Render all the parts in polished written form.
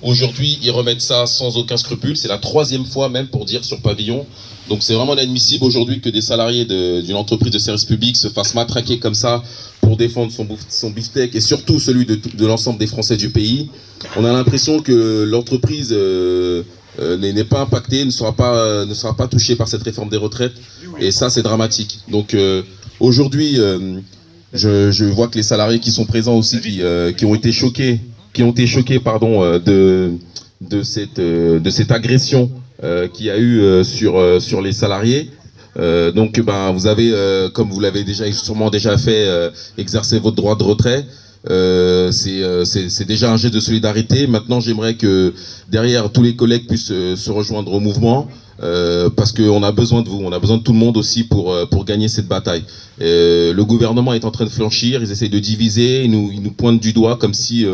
Aujourd'hui, ils remettent ça sans aucun scrupule. C'est la 3e fois même pour dire sur Pavillon. Donc c'est vraiment inadmissible aujourd'hui que des salariés d'une entreprise de service public se fassent matraquer comme ça pour défendre son beefsteak et surtout celui de l'ensemble des Français du pays. On a l'impression que l'entreprise n'est pas impactée, ne sera pas touchée par cette réforme des retraites. Et ça, c'est dramatique. Donc aujourd'hui, je vois que les salariés qui sont présents aussi, qui ont été choqués, de cette agression qu'il y a eu sur les salariés. Donc vous avez, comme vous l'avez sûrement déjà fait, exercer votre droit de retrait. C'est déjà un geste de solidarité. Maintenant, j'aimerais que derrière tous les collègues puissent se rejoindre au mouvement, parce qu'on a besoin de vous, on a besoin de tout le monde aussi pour gagner cette bataille. Le gouvernement est en train de flanchir, ils essayent de diviser, ils nous pointent du doigt comme si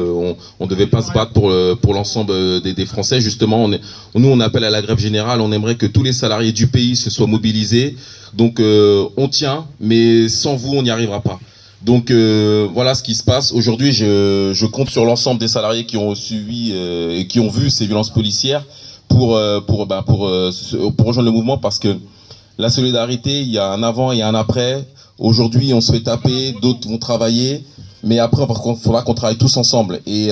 on devait pas se battre pour l'ensemble des Français. Justement, nous on appelle à la grève générale, on aimerait que tous les salariés du pays se soient mobilisés. Donc on tient, mais sans vous on n'y arrivera pas. Donc voilà ce qui se passe. Aujourd'hui, je compte sur l'ensemble des salariés qui ont suivi et qui ont vu ces violences policières pour rejoindre le mouvement, parce que la solidarité, il y a un avant et un après. Aujourd'hui, on se fait taper, d'autres vont travailler, mais après, il faudra qu'on travaille tous ensemble. Et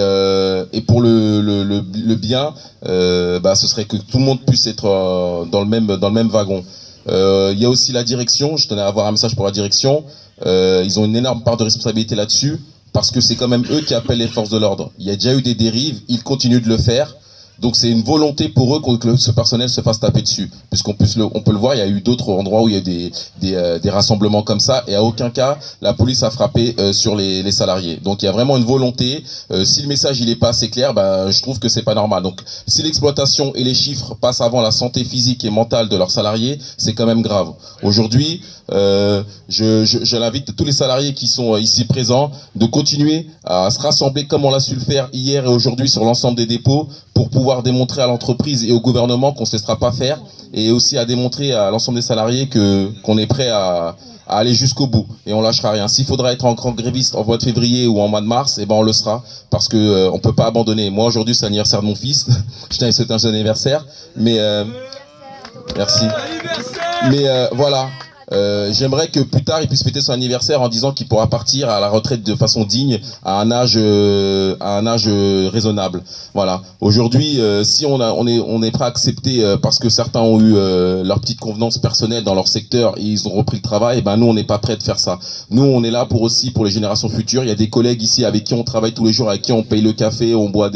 pour le bien, ce serait que tout le monde puisse être dans le même wagon. Il y a aussi la direction. Je tenais à avoir un message pour la direction. Ils ont une énorme part de responsabilité là-dessus, parce que c'est quand même eux qui appellent les forces de l'ordre. Il y a déjà eu des dérives, ils continuent de le faire. Donc c'est une volonté pour eux que ce personnel se fasse taper dessus, puisqu'on peut le voir, il y a eu d'autres endroits où il y a eu des rassemblements comme ça, et à aucun cas la police a frappé sur les salariés. Donc il y a vraiment une volonté. Si le message il est pas assez clair, je trouve que c'est pas normal. Donc si l'exploitation et les chiffres passent avant la santé physique et mentale de leurs salariés, c'est quand même grave. Aujourd'hui, je l'invite tous les salariés qui sont ici présents de continuer à se rassembler comme on l'a su le faire hier et aujourd'hui sur l'ensemble des dépôts, pour pouvoir démontrer à l'entreprise et au gouvernement qu'on ne se laissera pas faire, et aussi à démontrer à l'ensemble des salariés qu'on est prêt à aller jusqu'au bout, et on lâchera rien. S'il faudra être en grand gréviste en mois de février ou en mois de mars, on le sera, parce que on peut pas abandonner. Moi aujourd'hui c'est l'anniversaire de mon fils, je tiens à souhaiter un joyeux anniversaire, mais merci. Mais voilà. J'aimerais que plus tard il puisse fêter son anniversaire en disant qu'il pourra partir à la retraite de façon digne, à un âge raisonnable. Voilà. Aujourd'hui, si on est prêt à accepter parce que certains ont eu leur petite convenance personnelle dans leur secteur et ils ont repris le travail, nous on n'est pas prêt de faire ça. Nous on est là pour les générations futures. Il y a des collègues ici avec qui on travaille tous les jours, avec qui on paye le café, on boit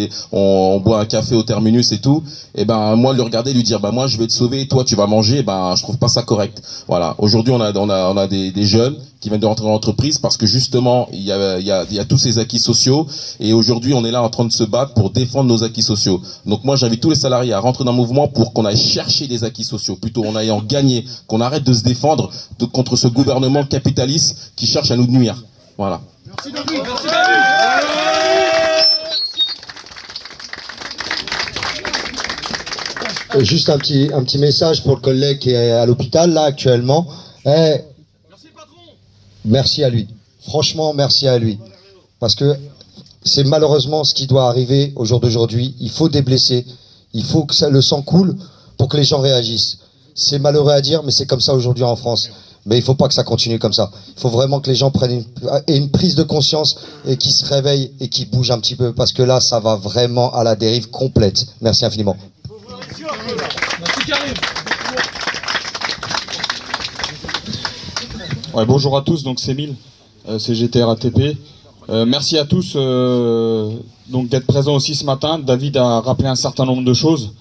un café au terminus et tout. Et moi le regarder, lui dire moi je vais te sauver, toi tu vas manger, je trouve pas ça correct. Voilà. Aujourd'hui on a des jeunes qui viennent de rentrer dans l'entreprise parce que justement il y a tous ces acquis sociaux, et aujourd'hui on est là en train de se battre pour défendre nos acquis sociaux. Donc moi j'invite tous les salariés à rentrer dans le mouvement pour qu'on aille chercher des acquis sociaux, plutôt on aille en gagner, qu'on arrête de se défendre contre ce gouvernement capitaliste qui cherche à nous nuire. Voilà. Merci David. Merci David. Juste un petit message pour le collègue qui est à l'hôpital là actuellement. Merci patron. Merci à lui. Franchement, merci à lui. Parce que c'est malheureusement ce qui doit arriver au jour d'aujourd'hui. Il faut des blessés. Il faut que le sang coule pour que les gens réagissent. C'est malheureux à dire, mais c'est comme ça aujourd'hui en France. Mais il ne faut pas que ça continue comme ça. Il faut vraiment que les gens prennent une prise de conscience et qu'ils se réveillent et qu'ils bougent un petit peu. Parce que là, ça va vraiment à la dérive complète. Merci infiniment. Merci Karim. Ouais, bonjour à tous, donc c'est Mille, CGT RATP. Merci à tous donc d'être présents aussi ce matin. David a rappelé un certain nombre de choses.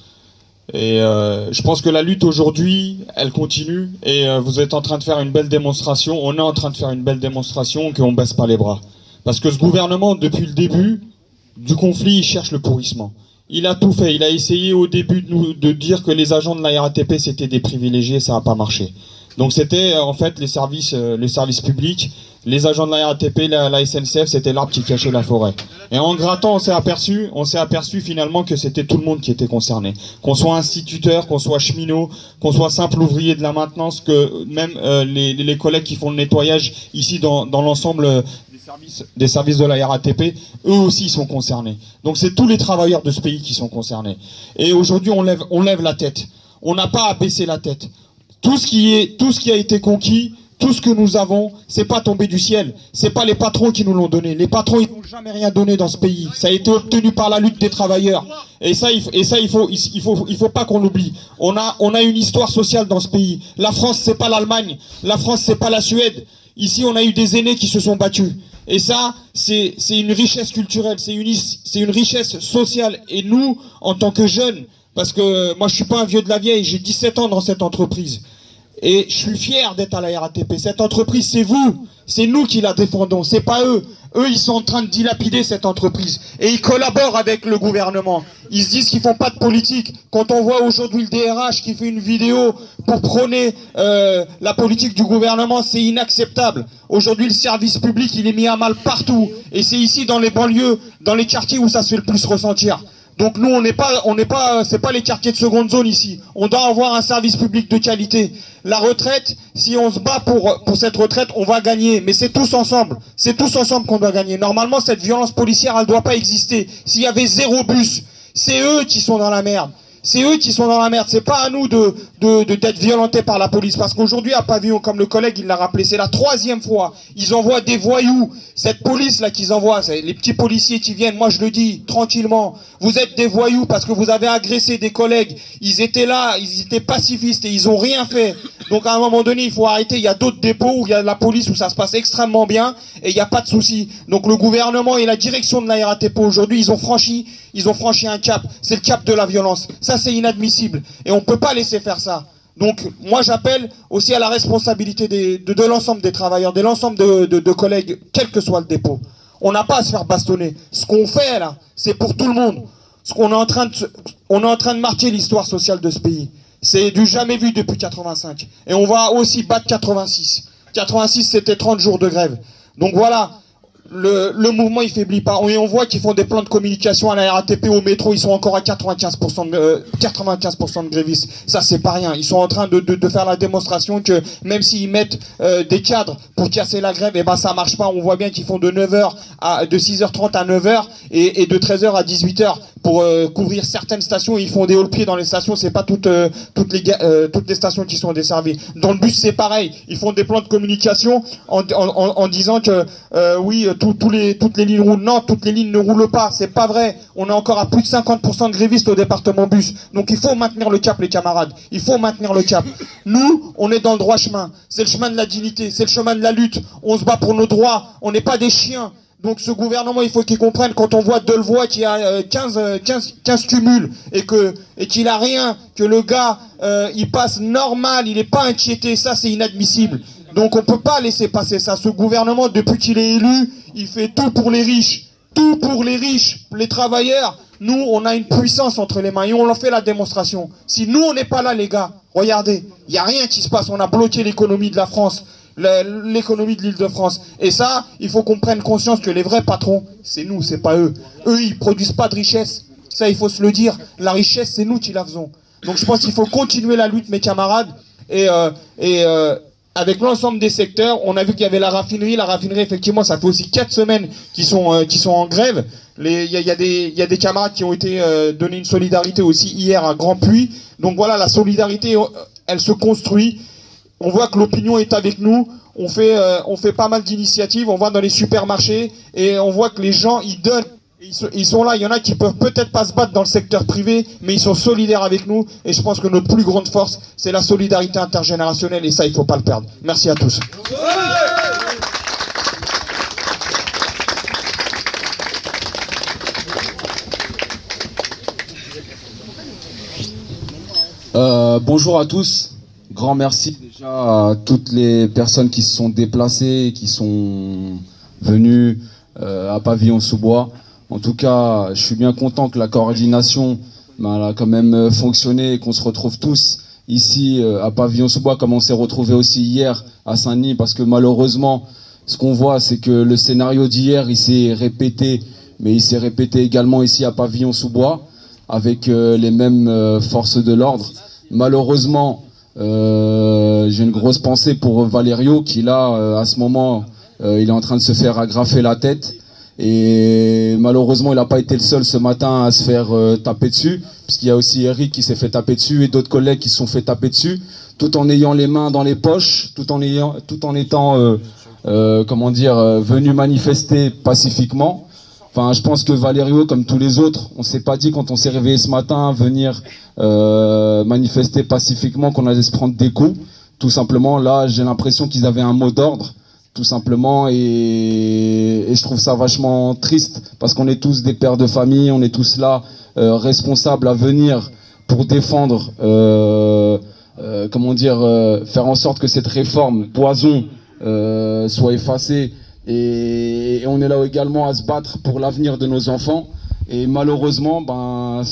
Et je pense que la lutte aujourd'hui, elle continue. Et vous êtes en train de faire une belle démonstration. On est en train de faire une belle démonstration qu'on ne baisse pas les bras. Parce que ce gouvernement, depuis le début du conflit, il cherche le pourrissement. Il a tout fait. Il a essayé au début de dire que les agents de la RATP c'était des privilégiés, ça n'a pas marché. Donc c'était en fait les services publics, les agents de la RATP, la SNCF, c'était l'arbre qui cachait la forêt. Et en grattant, on s'est aperçu finalement que c'était tout le monde qui était concerné. Qu'on soit instituteur, qu'on soit cheminot, qu'on soit simple ouvrier de la maintenance, que même les collègues qui font le nettoyage ici dans l'ensemble des des services de la RATP, eux aussi sont concernés. Donc c'est tous les travailleurs de ce pays qui sont concernés. Et aujourd'hui, on lève la tête. On n'a pas à baisser la tête. Tout ce qui a été conquis, tout ce que nous avons, c'est pas tombé du ciel. C'est pas les patrons qui nous l'ont donné. Les patrons, ils n'ont jamais rien donné dans ce pays. Ça a été obtenu par la lutte des travailleurs. Et ça, il faut pas qu'on l'oublie. On a une histoire sociale dans ce pays. La France, c'est pas l'Allemagne. La France, c'est pas la Suède. Ici, on a eu des aînés qui se sont battus. Et ça, c'est une richesse culturelle, c'est une richesse sociale. Et nous, en tant que jeunes, parce que moi, je suis pas un vieux de la vieille, j'ai 17 ans dans cette entreprise. Et je suis fier d'être à la RATP. Cette entreprise, c'est vous. C'est nous qui la défendons. C'est pas eux. Eux, ils sont en train de dilapider cette entreprise. Et ils collaborent avec le gouvernement. Ils se disent qu'ils font pas de politique. Quand on voit aujourd'hui le DRH qui fait une vidéo pour prôner la politique du gouvernement, c'est inacceptable. Aujourd'hui, le service public, il est mis à mal partout. Et c'est ici, dans les banlieues, dans les quartiers où ça se fait le plus ressentir. Donc nous, c'est pas les quartiers de seconde zone ici. On doit avoir un service public de qualité. La retraite, si on se bat pour cette retraite, on va gagner. Mais c'est tous ensemble. C'est tous ensemble qu'on doit gagner. Normalement, cette violence policière, elle doit pas exister. S'il y avait 0 bus, c'est eux qui sont dans la merde. C'est eux qui sont dans la merde. C'est pas à nous d'être violentés par la police. Parce qu'aujourd'hui, à Pavillon, comme le collègue, il l'a rappelé, c'est la 3e fois. Ils envoient des voyous. Cette police-là qu'ils envoient, les petits policiers qui viennent, moi je le dis, tranquillement. Vous êtes des voyous parce que vous avez agressé des collègues. Ils étaient là, ils étaient pacifistes et ils ont rien fait. Donc à un moment donné, il faut arrêter. Il y a d'autres dépôts où il y a de la police où ça se passe extrêmement bien et il n'y a pas de souci. Donc le gouvernement et la direction de la RATP aujourd'hui, ils ont franchi un cap. C'est le cap de la violence. Ça, c'est inadmissible. Et on ne peut pas laisser faire ça. Donc, moi, j'appelle aussi à la responsabilité de l'ensemble des travailleurs, de l'ensemble de collègues, quel que soit le dépôt. On n'a pas à se faire bastonner. Ce qu'on fait, là, c'est pour tout le monde. On est en train de marquer l'histoire sociale de ce pays. C'est du jamais vu depuis 85. Et on va aussi battre 86. 86, c'était 30 jours de grève. Donc voilà. Le mouvement, il faiblit pas. Et on voit qu'ils font des plans de communication à la RATP, au métro, ils sont encore à 95% de grévistes. Ça, c'est pas rien. Ils sont en train de faire la démonstration que même s'ils mettent des cadres pour casser la grève, et ben ça marche pas. On voit bien qu'ils font de 6h30 à 9h et de 13h à 18h pour couvrir certaines stations. Ils font des haut-pieds dans les stations. C'est pas toutes les stations qui sont desservies. Dans le bus, c'est pareil. Ils font des plans de communication en disant que oui, toutes les lignes roulent. Non, toutes les lignes ne roulent pas. C'est pas vrai. On est encore à plus de 50% de grévistes au département bus. Donc il faut maintenir le cap, les camarades. Il faut maintenir le cap. Nous, on est dans le droit chemin. C'est le chemin de la dignité. C'est le chemin de la lutte. On se bat pour nos droits. On n'est pas des chiens. Donc ce gouvernement, il faut qu'il comprenne, quand on voit Delevoye qui a 15 cumuls et qu'il a rien, que le gars, il passe normal, il n'est pas inquiété, ça c'est inadmissible. Donc on peut pas laisser passer ça. Ce gouvernement, depuis qu'il est élu, il fait tout pour les riches. Tout pour les riches, les travailleurs. Nous, on a une puissance entre les mains et on en fait la démonstration. Si nous, on n'est pas là, les gars, regardez, il n'y a rien qui se passe. On a bloqué l'économie de la France, l'économie de l'Île-de-France. Et ça, il faut qu'on prenne conscience que les vrais patrons, c'est nous, c'est pas eux. Eux, ils produisent pas de richesse. Ça, il faut se le dire. La richesse, c'est nous qui la faisons. Donc je pense qu'il faut continuer la lutte, mes camarades. Avec l'ensemble des secteurs, on a vu qu'il y avait la raffinerie. La raffinerie, effectivement, ça fait aussi 4 semaines qu'ils sont en grève. Il y a des camarades qui ont été donner une solidarité aussi hier à Grand Puy. Donc voilà, la solidarité, elle se construit. On voit que l'opinion est avec nous. On fait pas mal d'initiatives. On va dans les supermarchés et on voit que les gens, ils donnent. Ils sont là, il y en a qui peuvent peut-être pas se battre dans le secteur privé, mais ils sont solidaires avec nous, et je pense que notre plus grande force, c'est la solidarité intergénérationnelle, et ça, il faut pas le perdre. Merci à tous. Bonjour à tous, grand merci déjà à toutes les personnes qui se sont déplacées, qui sont venues à Pavillon-sous-Bois. En tout cas, je suis bien content que la coordination elle a quand même fonctionné et qu'on se retrouve tous ici à Pavillon-sous-Bois, comme on s'est retrouvés aussi hier à Saint-Denis, parce que malheureusement, ce qu'on voit, c'est que le scénario d'hier, il s'est répété, mais il s'est répété également ici à Pavillon-sous-Bois, avec les mêmes forces de l'ordre. Malheureusement, j'ai une grosse pensée pour Valerio, qui là, à ce moment, il est en train de se faire agrafer la tête. Et malheureusement, il n'a pas été le seul ce matin à se faire taper dessus, puisqu'il y a aussi Eric qui s'est fait taper dessus et d'autres collègues qui se sont fait taper dessus, tout en ayant les mains dans les poches, tout en étant venus manifester pacifiquement. Enfin, je pense que Valerio, comme tous les autres, on s'est pas dit quand on s'est réveillé ce matin venir manifester pacifiquement qu'on allait se prendre des coups. Tout simplement, là, j'ai l'impression qu'ils avaient un mot d'ordre. Tout simplement, et je trouve ça vachement triste parce qu'on est tous des pères de famille, on est tous là responsables à venir pour défendre, faire en sorte que cette réforme poison soit effacée, et on est là également à se battre pour l'avenir de nos enfants. Et malheureusement, on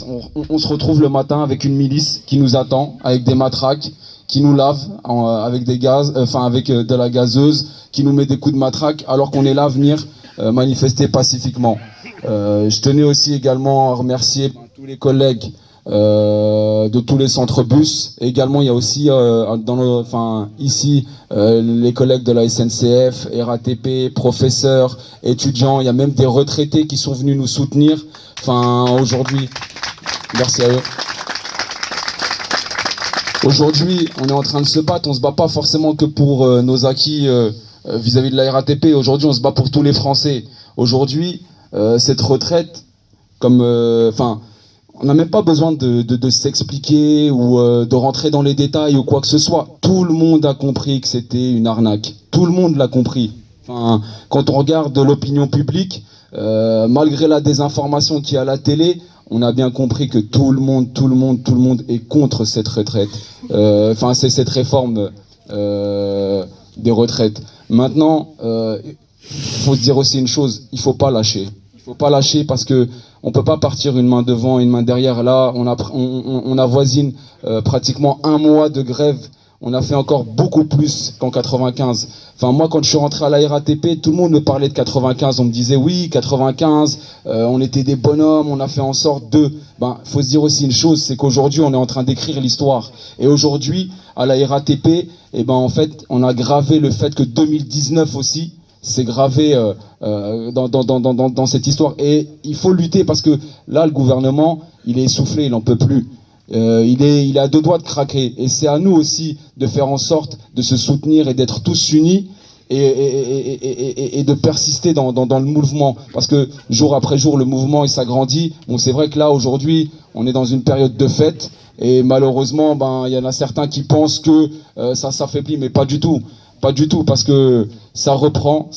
se retrouve le matin avec une milice qui nous attend, avec des matraques, qui nous lave avec des gaz, avec de la gazeuse, qui nous met des coups de matraque, alors qu'on est là à venir manifester pacifiquement. Je tenais aussi également à remercier tous les collègues de tous les centres bus. Et également, il y a aussi ici les collègues de la SNCF, RATP, professeurs, étudiants. Il y a même des retraités qui sont venus nous soutenir. Aujourd'hui, merci à eux. Aujourd'hui, on est en train de se battre. On se bat pas forcément que pour nos acquis vis-à-vis de la RATP. Aujourd'hui, on se bat pour tous les Français. Aujourd'hui, cette retraite, on n'a même pas besoin de s'expliquer ou de rentrer dans les détails ou quoi que ce soit. Tout le monde a compris que c'était une arnaque. Tout le monde l'a compris. Quand on regarde l'opinion publique, malgré la désinformation qu'il y a à la télé, on a bien compris que tout le monde est contre cette retraite. C'est cette réforme des retraites. Maintenant, faut se dire aussi une chose, il faut pas lâcher. Il faut pas lâcher parce que on peut pas partir une main devant, une main derrière. Là, on avoisine pratiquement un mois de grève. On a fait encore beaucoup plus qu'en 95. Moi, quand je suis rentré à la RATP, tout le monde me parlait de 95. On me disait, oui, 95, on était des bonhommes, on a fait en sorte de... Faut se dire aussi une chose, c'est qu'aujourd'hui, on est en train d'écrire l'histoire. Et aujourd'hui, à la RATP, en fait, on a gravé le fait que 2019 aussi, c'est gravé dans cette histoire. Et il faut lutter parce que là, le gouvernement, il est essoufflé, il n'en peut plus. Il est à deux doigts de craquer. Et c'est à nous aussi de faire en sorte de se soutenir et d'être tous unis et de persister dans le mouvement. Parce que jour après jour, le mouvement il s'agrandit. Bon, c'est vrai que là, aujourd'hui, on est dans une période de fête. Et malheureusement, il y en a certains qui pensent que ça s'affaiblit, mais pas du tout. Pas du tout, parce que ça reprend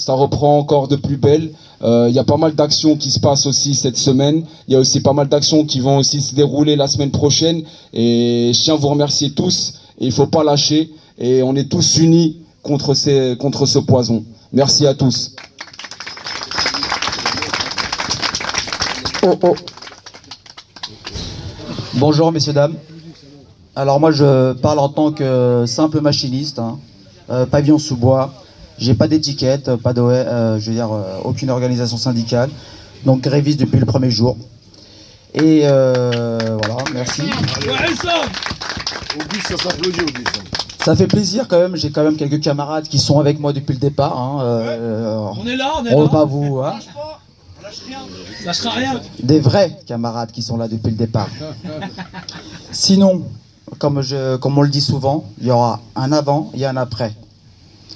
encore de plus belle. Il y a pas mal d'actions qui se passent aussi cette semaine. Il y a aussi pas mal d'actions qui vont aussi se dérouler la semaine prochaine. Et je tiens à vous remercier tous. Et il faut pas lâcher. Et on est tous unis contre ce poison. Merci à tous. Bonjour messieurs, dames. Alors moi je parle en tant que simple machiniste, pavillon sous bois. J'ai pas d'étiquette, pas aucune organisation syndicale. Donc gréviste depuis le premier jour. Et voilà, merci. Ça fait plaisir quand même, j'ai quand même quelques camarades qui sont avec moi depuis le départ. On est là, on va pas vous... On lâchera rien. Des vrais camarades qui sont là depuis le départ. Sinon, comme on le dit souvent, il y aura un avant et un après.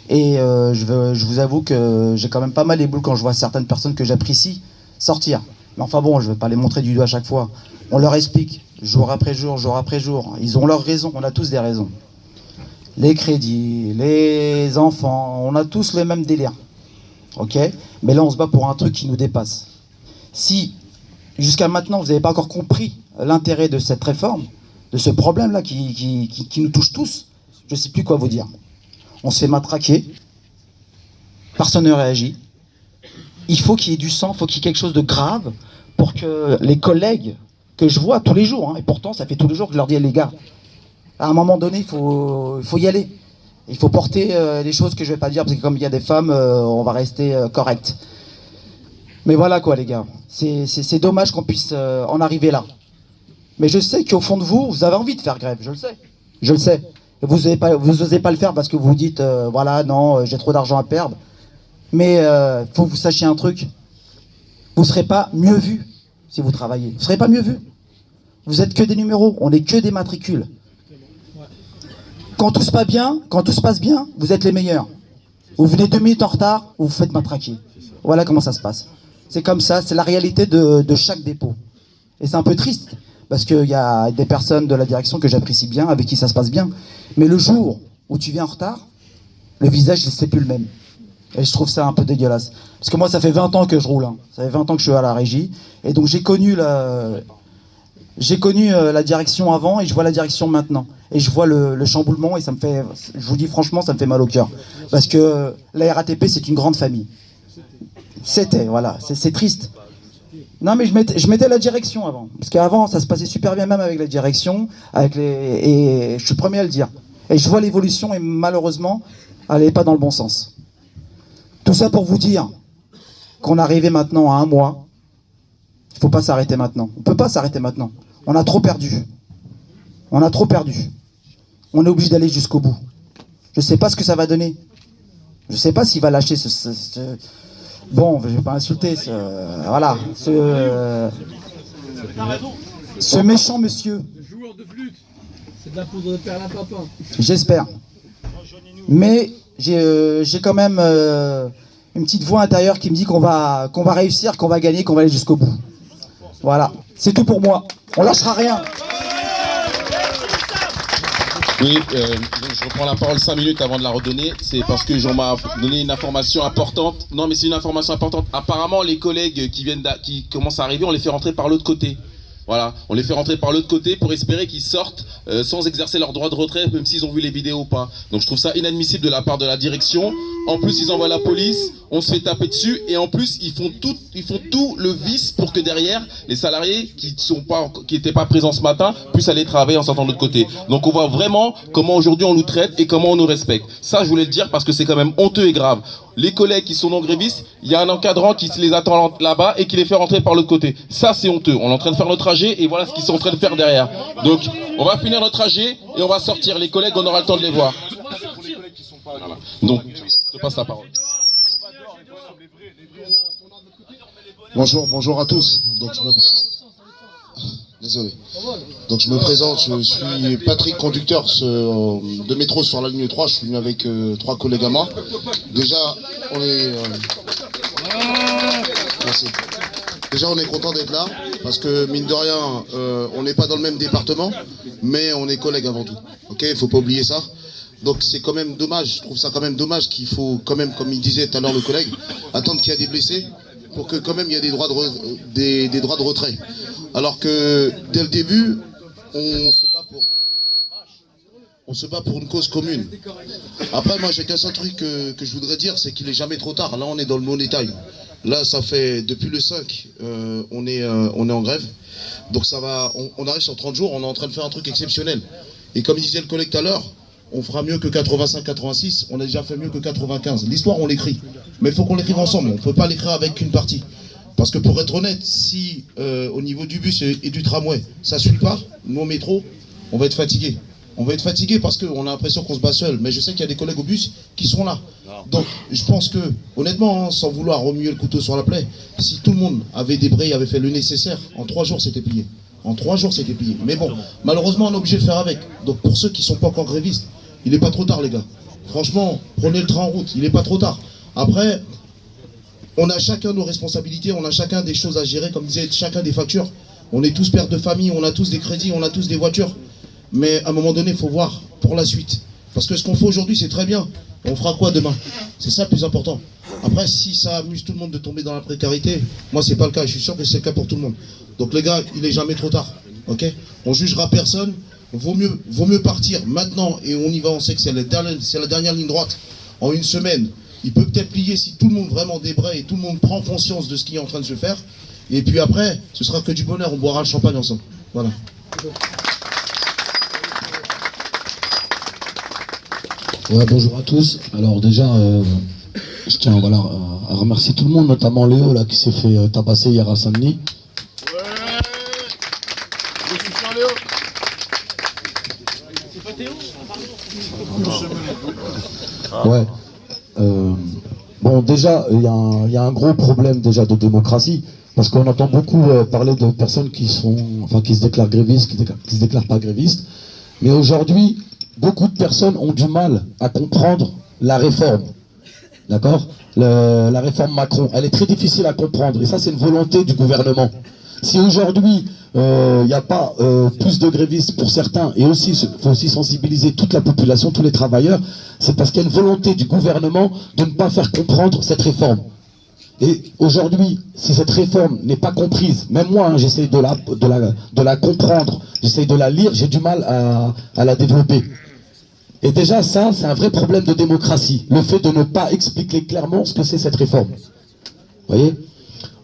Et je vous avoue que j'ai quand même pas mal les boules quand je vois certaines personnes que j'apprécie sortir. Mais enfin bon, je ne vais pas les montrer du doigt à chaque fois. On leur explique, jour après jour, jour après jour. Ils ont leurs raisons, on a tous des raisons. Les crédits, les enfants, on a tous les mêmes délires. Ok ? Mais là, on se bat pour un truc qui nous dépasse. Si, jusqu'à maintenant, vous n'avez pas encore compris l'intérêt de cette réforme, de ce problème-là qui nous touche tous, je ne sais plus quoi vous dire. On se fait matraquer, personne ne réagit. Il faut qu'il y ait du sang, il faut qu'il y ait quelque chose de grave pour que les collègues que je vois tous les jours, et pourtant ça fait tous les jours que je leur dis, les gars, à un moment donné, il faut y aller. Il faut porter les choses que je ne vais pas dire, parce que comme il y a des femmes, on va rester correct. Mais voilà quoi les gars, c'est dommage qu'on puisse en arriver là. Mais je sais qu'au fond de vous, vous avez envie de faire grève, je le sais. Je le sais. Et vous n'osez pas le faire parce que vous vous dites, voilà, non, j'ai trop d'argent à perdre. Mais faut que vous sachiez un truc. Vous ne serez pas mieux vu si vous travaillez. Vous ne serez pas mieux vu. Vous êtes que des numéros, on n'est que des matricules. Quand tout se passe bien, vous êtes les meilleurs. Vous venez 2 minutes en retard, vous vous faites matraquer. Voilà comment ça se passe. C'est comme ça, c'est la réalité de chaque dépôt. Et c'est un peu triste, parce qu'il y a des personnes de la direction que j'apprécie bien, avec qui ça se passe bien. Mais le jour où tu viens en retard, le visage, c'est plus le même. Et je trouve ça un peu dégueulasse. Parce que moi, ça fait 20 ans que je roule. Hein. Ça fait 20 ans que je suis à la régie. Et donc, j'ai connu la direction avant et je vois la direction maintenant. Et je vois le chamboulement et ça me fait, je vous dis franchement, ça me fait mal au cœur. Parce que la RATP, c'est une grande famille. C'était, voilà, c'est triste. Non, mais je mettais la direction avant. Parce qu'avant, ça se passait super bien même avec la direction, et je suis le premier à le dire. Et je vois l'évolution et malheureusement, elle n'est pas dans le bon sens. Tout ça pour vous dire qu'on est arrivé maintenant à 1 mois. Il ne faut pas s'arrêter maintenant. On ne peut pas s'arrêter maintenant. On a trop perdu. On a trop perdu. On est obligé d'aller jusqu'au bout. Je ne sais pas ce que ça va donner. Je ne sais pas s'il va lâcher Bon, je ne vais pas insulter voilà. Ce méchant monsieur. Le joueur de flûte. C'est de la poudre de perlimpinpin. J'espère. Mais j'ai quand même une petite voix intérieure qui me dit qu'on va réussir, qu'on va gagner, qu'on va aller jusqu'au bout. Voilà, c'est tout pour moi. On lâchera rien. Oui, donc je reprends la parole 5 minutes avant de la redonner. C'est parce que Jean m'a donné une information importante. Non, mais c'est une information importante. Apparemment, les collègues qui commencent à arriver, on les fait rentrer par l'autre côté. Voilà, on les fait rentrer par l'autre côté pour espérer qu'ils sortent sans exercer leur droit de retrait, même s'ils ont vu les vidéos ou pas. Donc je trouve ça inadmissible de la part de la direction. En plus, ils envoient la police, on se fait taper dessus, et en plus, ils font tout le vice pour que derrière, les salariés qui n'étaient pas présents ce matin puissent aller travailler en sortant de l'autre côté. Donc on voit vraiment comment aujourd'hui on nous traite et comment on nous respecte. Ça, je voulais le dire parce que c'est quand même honteux et grave. Les collègues qui sont non grévistes, il y a un encadrant qui les attend là-bas et qui les fait rentrer par l'autre côté. Ça, c'est honteux. On est en train de faire notre trajet et voilà ce qu'ils sont en train de faire derrière. Donc, on va finir notre trajet et on va sortir. Les collègues, on aura le temps de les voir. Voilà. Donc, je te passe la parole. Bonjour à tous. Donc, Désolé. Donc je me présente, je suis Patrick, conducteur de métro sur la ligne 3. Je suis venu avec 3 collègues à moi. Déjà, on est... Merci. Déjà, on est content d'être là, parce que mine de rien, on n'est pas dans le même département, mais on est collègues avant tout. Ok, il ne faut pas oublier ça. Donc c'est quand même dommage, je trouve ça quand même dommage qu'il faut quand même, comme il disait tout à l'heure le collègue, attendre qu'il y ait des blessés pour que quand même il y ait des droits de retrait. Alors que dès le début, on se bat pour une cause commune. Après, moi j'ai qu'un seul truc que je voudrais dire, c'est qu'il n'est jamais trop tard. Là on est dans le bon détail. Là ça fait depuis le 5, on est en grève. Donc ça va, on arrive sur 30 jours, on est en train de faire un truc exceptionnel. Et comme disait le collègue tout à l'heure, on fera mieux que 85-86, on a déjà fait mieux que 95. L'histoire, on l'écrit. Mais il faut qu'on l'écrive ensemble, on ne peut pas l'écrire avec qu'une partie. Parce que pour être honnête, si au niveau du bus et du tramway, ça ne suit pas, nous au métro, on va être fatigué. On va être fatigué parce qu'on a l'impression qu'on se bat seul. Mais je sais qu'il y a des collègues au bus qui sont là. Donc je pense que, honnêtement, sans vouloir remuer le couteau sur la plaie, si tout le monde avait débrayé, avait fait le nécessaire, en 3 jours c'était plié. En 3 jours c'était plié. Mais bon, malheureusement on est obligé de faire avec. Donc pour ceux qui ne sont pas encore grévistes, il n'est pas trop tard les gars. Franchement, prenez le train en route, il n'est pas trop tard. Après, on a chacun nos responsabilités, on a chacun des choses à gérer, comme disait chacun des factures. On est tous pères de famille, on a tous des crédits, on a tous des voitures. Mais à un moment donné, il faut voir pour la suite. Parce que ce qu'on fait aujourd'hui, c'est très bien. On fera quoi demain? C'est ça le plus important. Après, si ça amuse tout le monde de tomber dans la précarité, moi c'est pas le cas, je suis sûr que c'est le cas pour tout le monde. Donc les gars, il n'est jamais trop tard. Ok? On jugera personne. Vaut mieux partir maintenant et on y va, on sait que c'est la dernière ligne droite. En une semaine, il peut peut-être plier si tout le monde vraiment débraye et tout le monde prend conscience de ce qui est en train de se faire. Et puis après, ce sera que du bonheur, on boira le champagne ensemble. Voilà. Ouais, bonjour à tous. Alors déjà, je tiens à remercier tout le monde, notamment Léo là, qui s'est fait tabasser hier à Saint-Denis. Ouais. Bon, déjà, il y a un gros problème déjà de démocratie, parce qu'on entend beaucoup parler de personnes qui se déclarent grévistes, qui se déclarent pas grévistes. Mais aujourd'hui, beaucoup de personnes ont du mal à comprendre la réforme. D'accord? La réforme Macron, elle est très difficile à comprendre. Et ça, c'est une volonté du gouvernement. Si aujourd'hui, il n'y a pas plus de grévistes pour certains, et aussi, il faut aussi sensibiliser toute la population, tous les travailleurs, c'est parce qu'il y a une volonté du gouvernement de ne pas faire comprendre cette réforme. Et aujourd'hui, si cette réforme n'est pas comprise, même moi, hein, j'essaye de la comprendre, j'essaye de la lire, j'ai du mal à la développer. Et déjà, ça, c'est un vrai problème de démocratie, le fait de ne pas expliquer clairement ce que c'est cette réforme. Vous voyez?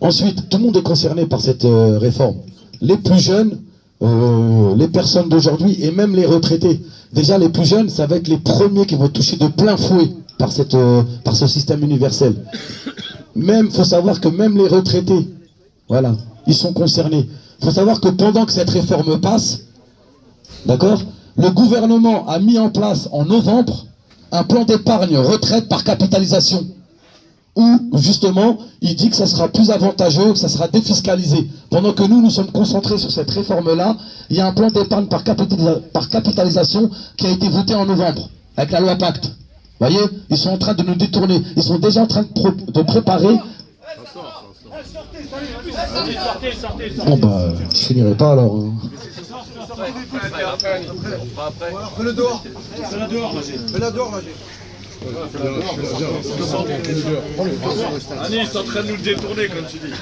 Ensuite, tout le monde est concerné par cette réforme. Les plus jeunes, les personnes d'aujourd'hui et même les retraités. Déjà, les plus jeunes, ça va être les premiers qui vont être touchés de plein fouet par ce système universel. Même, faut savoir que même les retraités, voilà, ils sont concernés. Il faut savoir que pendant que cette réforme passe, d'accord, le gouvernement a mis en place en novembre un plan d'épargne retraite par capitalisation, où justement il dit que ça sera plus avantageux, que ça sera défiscalisé. Pendant que nous sommes concentrés sur cette réforme-là, il y a un plan d'épargne par capitalisation qui a été voté en novembre, avec la loi Pacte. Vous voyez, ils sont en train de nous détourner, ils sont déjà en train de préparer... Bon bah, je finirai pas alors. Hein. Fais-le dehors. Fais-la dehors, Magé. Fais-la dehors, Magé. Annie, ils sont en train de nous le détourner, comme tu dis.